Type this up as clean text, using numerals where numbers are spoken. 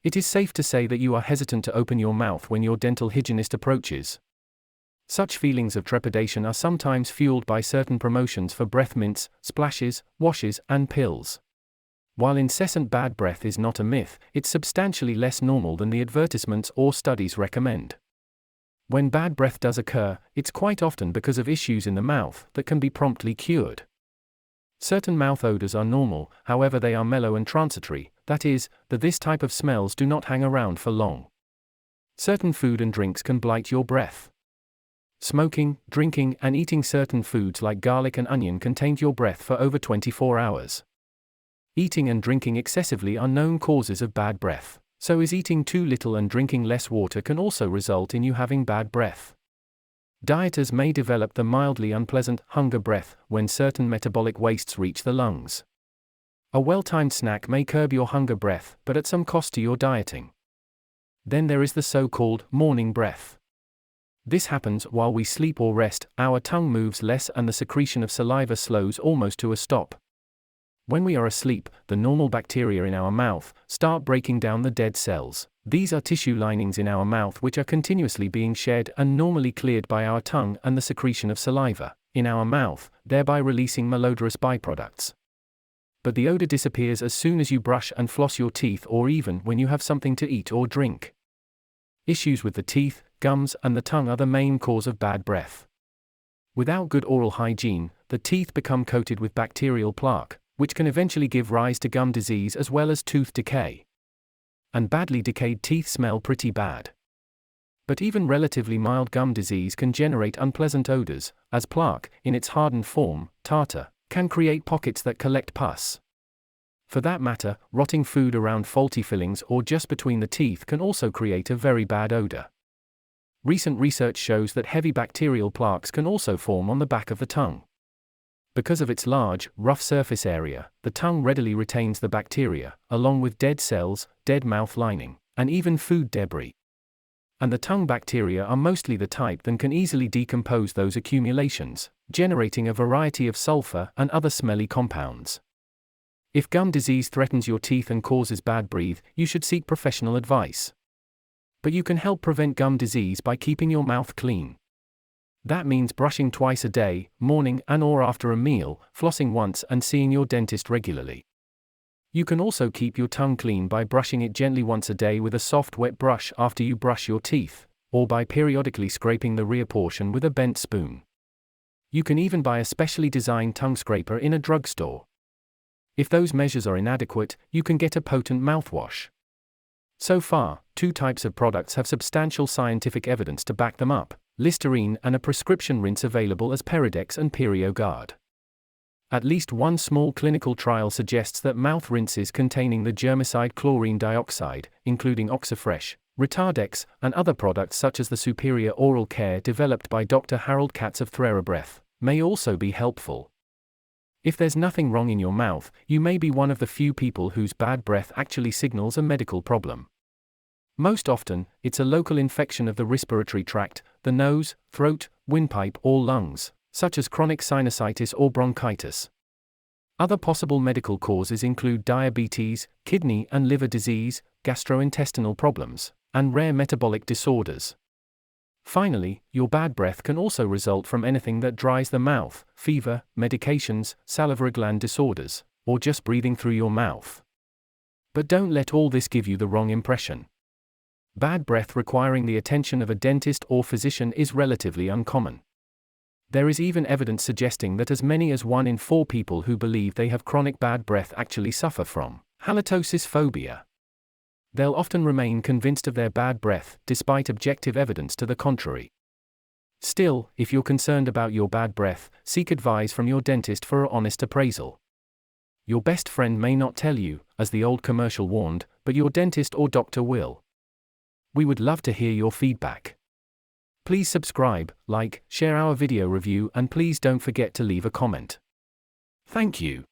It is safe to say that you are hesitant to open your mouth when your dental hygienist approaches. Such feelings of trepidation are sometimes fueled by certain promotions for breath mints, splashes, washes, and pills. While incessant bad breath is not a myth, it's substantially less normal than the advertisements or studies recommend. When bad breath does occur, it's quite often because of issues in the mouth that can be promptly cured. Certain mouth odors are normal, however they are mellow and transitory, that is, that this type of smells do not hang around for long. Certain food and drinks can blight your breath. Smoking, drinking, and eating certain foods like garlic and onion can taint your breath for over 24 hours. Eating and drinking excessively are known causes of bad breath. So is eating too little and drinking less water can also result in you having bad breath. Dieters may develop the mildly unpleasant hunger breath when certain metabolic wastes reach the lungs. A well-timed snack may curb your hunger breath, but at some cost to your dieting. Then there is the so-called morning breath. This happens while we sleep or rest, our tongue moves less and the secretion of saliva slows almost to a stop. When we are asleep, the normal bacteria in our mouth start breaking down the dead cells. These are tissue linings in our mouth which are continuously being shed and normally cleared by our tongue and the secretion of saliva in our mouth, thereby releasing malodorous byproducts. But the odor disappears as soon as you brush and floss your teeth or even when you have something to eat or drink. Issues with the teeth, gums, and the tongue are the main cause of bad breath. Without good oral hygiene, the teeth become coated with bacterial plaque, which can eventually give rise to gum disease as well as tooth decay. And badly decayed teeth smell pretty bad. But even relatively mild gum disease can generate unpleasant odors, as plaque, in its hardened form, tartar, can create pockets that collect pus. For that matter, rotting food around faulty fillings or just between the teeth can also create a very bad odor. Recent research shows that heavy bacterial plaques can also form on the back of the tongue. Because of its large, rough surface area, the tongue readily retains the bacteria, along with dead cells, dead mouth lining, and even food debris. And the tongue bacteria are mostly the type that can easily decompose those accumulations, generating a variety of sulfur and other smelly compounds. If gum disease threatens your teeth and causes bad breath, you should seek professional advice. But you can help prevent gum disease by keeping your mouth clean. That means brushing twice a day, morning and/or after a meal, flossing once, and seeing your dentist regularly. You can also keep your tongue clean by brushing it gently once a day with a soft wet brush after you brush your teeth, or by periodically scraping the rear portion with a bent spoon. You can even buy a specially designed tongue scraper in a drugstore. If those measures are inadequate, you can get a potent mouthwash. So far, 2 types of products have substantial scientific evidence to back them up: Listerine and a prescription rinse available as Peridex and Periodix. At least one small clinical trial suggests that mouth rinses containing the germicide chlorine dioxide, including Oxifresh, Retardex, and other products such as the superior oral care developed by Dr. Harold Katz of TheraBreath, may also be helpful. If there's nothing wrong in your mouth, you may be one of the few people whose bad breath actually signals a medical problem. Most often, it's a local infection of the respiratory tract, the nose, throat, windpipe, or lungs, such as chronic sinusitis or bronchitis. Other possible medical causes include diabetes, kidney and liver disease, gastrointestinal problems, and rare metabolic disorders. Finally, your bad breath can also result from anything that dries the mouth: fever, medications, salivary gland disorders, or just breathing through your mouth. But don't let all this give you the wrong impression. Bad breath requiring the attention of a dentist or physician is relatively uncommon. There is even evidence suggesting that as many as 1 in 4 people who believe they have chronic bad breath actually suffer from halitosis phobia. They'll often remain convinced of their bad breath, despite objective evidence to the contrary. Still, if you're concerned about your bad breath, seek advice from your dentist for an honest appraisal. Your best friend may not tell you, as the old commercial warned, but your dentist or doctor will. We would love to hear your feedback. Please subscribe, like, share our video review, and please don't forget to leave a comment. Thank you.